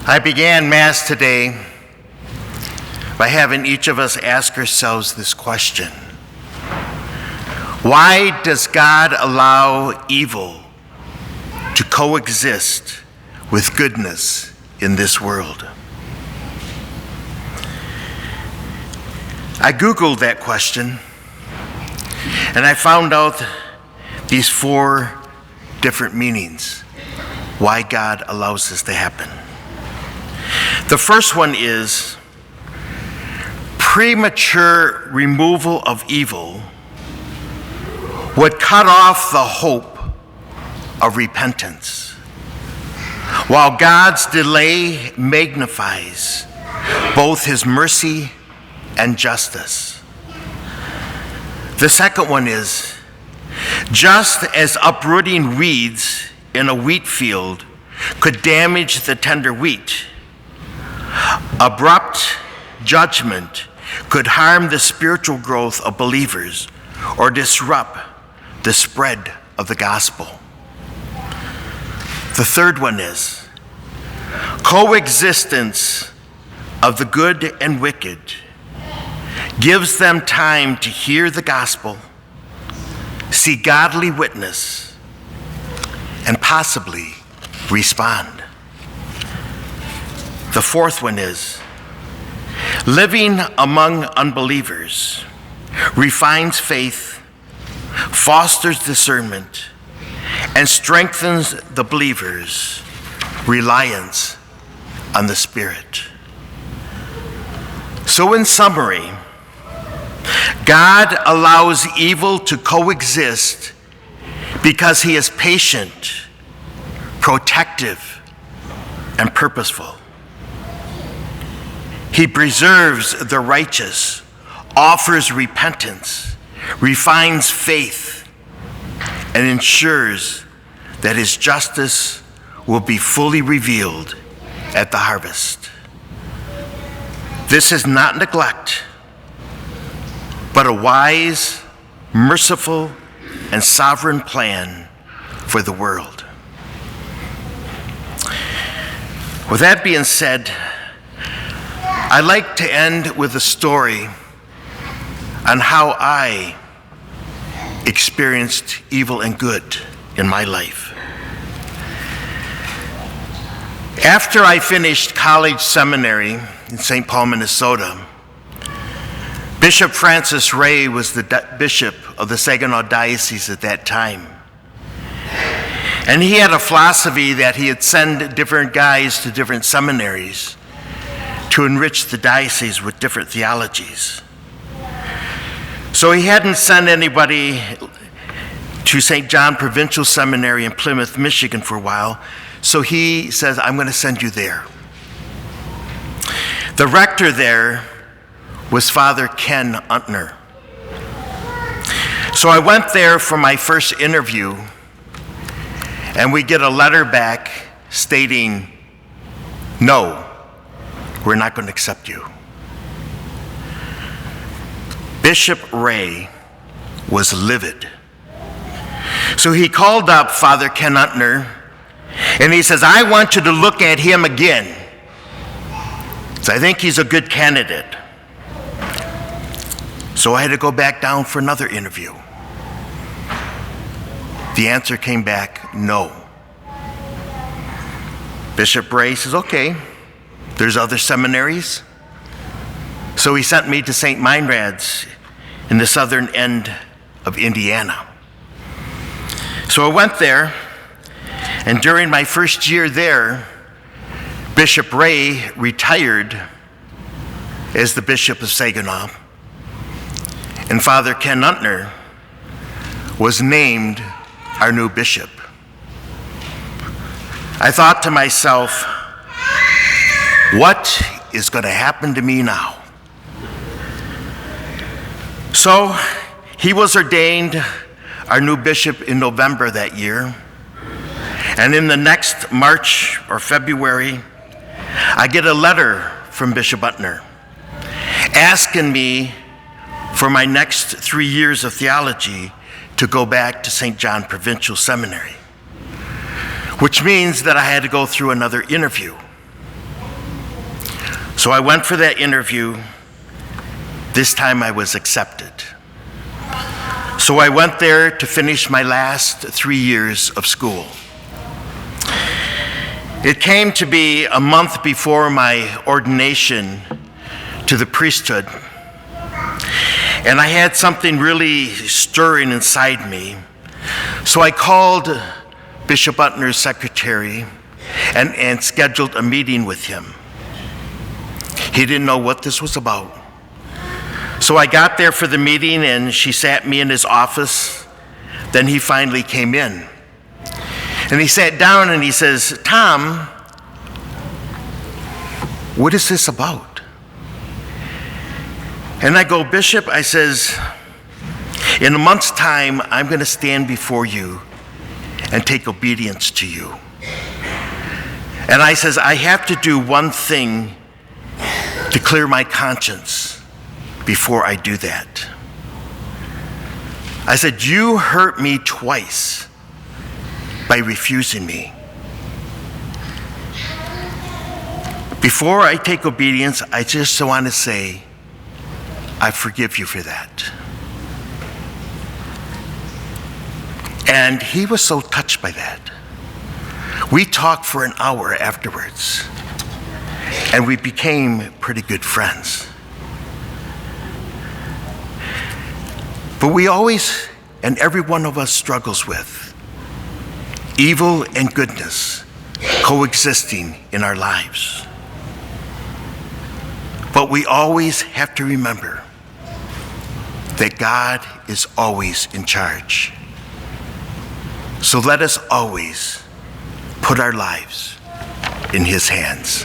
I began Mass today by having each of us ask ourselves this question. Why does God allow evil to coexist with goodness in this world? I Googled that question, and I found out these 4 different meanings why God allows this to happen. The first one is premature removal of evil would cut off the hope of repentance, while God's delay magnifies both his mercy and justice. The second one is, just as uprooting weeds in a wheat field could damage the tender wheat, abrupt judgment could harm the spiritual growth of believers or disrupt the spread of the gospel. The third one is coexistence of the good and wicked gives them time to hear the gospel, see godly witness, and possibly respond. The fourth one is living among unbelievers refines faith, fosters discernment, and strengthens the believer's reliance on the Spirit. So in summary, God allows evil to coexist because he is patient, protective, and purposeful. He preserves the righteous, offers repentance, refines faith, and ensures that his justice will be fully revealed at the harvest. This is not neglect, but a wise, merciful, and sovereign plan for the world. With that being said, I'd like to end with a story on how I experienced evil and good in my life. After I finished college seminary in St. Paul, Minnesota, Bishop Francis Ray was the bishop of the Saginaw Diocese at that time. And he had a philosophy that he'd send different guys to different seminaries to enrich the diocese with different theologies. So he hadn't sent anybody to St. John Provincial Seminary in Plymouth, Michigan for a while, so he says, I'm going to send you there. The rector there was Father Ken Untner. So I went there for my first interview, and we get a letter back stating, no, we're not going to accept you. Bishop Ray was livid. So he called up Father Ken Untner, and he says, I want you to look at him again. So I think he's a good candidate. So I had to go back down for another interview. The answer came back, no. Bishop Ray says, okay, there's other seminaries. So he sent me to St. Meinrad's in the southern end of Indiana. So I went there, and during my first year there, Bishop Ray retired as the Bishop of Saginaw, and Father Ken Untner was named our new bishop. I thought to myself, what is going to happen to me now? So he was ordained our new bishop in November that year. And in the next March or February, I get a letter from Bishop Untner asking me for my next 3 years of theology to go back to St. John Provincial Seminary, which means that I had to go through another interview. So I went for that interview. This time I was accepted. So I went there to finish my last 3 years of school. It came to be a month before my ordination to the priesthood, and I had something really stirring inside me. So I called Bishop Uttner's secretary and scheduled a meeting with him. He didn't know what this was about. So I got there for the meeting, and she sat me in his office. Then he finally came in. And he sat down and he says, "Tom, what is this about?" And I go, "Bishop," I says, "in a month's time, I'm going to stand before you and take obedience to you. And I says, I have to do one thing to clear my conscience before I do that." I said, "You hurt me twice by refusing me. Before I take obedience, I just want to say, I forgive you for that." And he was so touched by that. We talked for an hour afterwards, and we became pretty good friends. But we always, and every one of us struggles with evil and goodness coexisting in our lives. But we always have to remember that God is always in charge. So let us always put our lives in His hands.